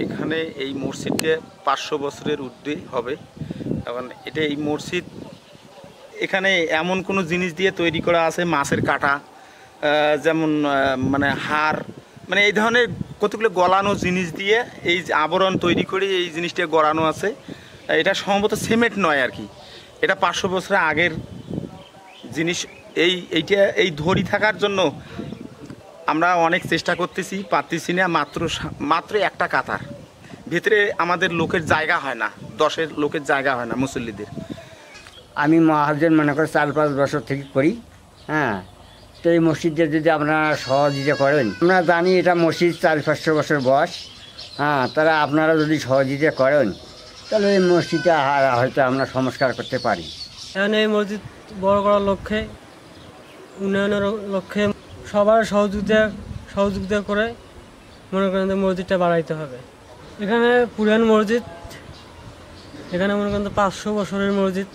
এখানে এই মসজিদটা 500 বছরের ঊর্ধ্বে হবে। এখন এটা এই মসজিদ এখানে এমন কোনো জিনিস দিয়ে তৈরি করা আছে, মাছের কাঁটা, যেমন মানে হাড়, মানে এই ধরনের কতগুলো গলানো জিনিস দিয়ে এই আবরণ তৈরি করে এই জিনিসটা গড়ানো আছে। এটা সম্ভবত সিমেন্ট নয় আর কি, এটা 500 বছরের আগের জিনিস। এই ধরি থাকার জন্য আমরা অনেক চেষ্টা করতেছি, পারতেছি না। মাত্র একটা কাতার ভিতরে আমাদের লোকের জায়গা হয় না, 10 লোকের জায়গা হয় না মুসল্লিদের। আমি মহাজন মনে করে 4-5 বছর থেকে করি। হ্যাঁ, তো এই মসজিদে যদি আপনারা সহযোগিতা করেন, আমরা জানি এটা মসজিদ 400-500 বছর বয়স। হ্যাঁ, তারা আপনারা যদি সহযোগিতা করেন তাহলে এই মসজিদটা হয়তো আমরা সংস্কার করতে পারি। এখানে এই মসজিদ বড় করার লক্ষ্যে, উন্নয়নের লক্ষ্যে সবার সহযোগিতা করে মনে করেন যে মসজিদটা বাড়াইতে হবে। এখানে পুরান মসজিদ, এখানে মনে করেন 500 বছরের মসজিদ।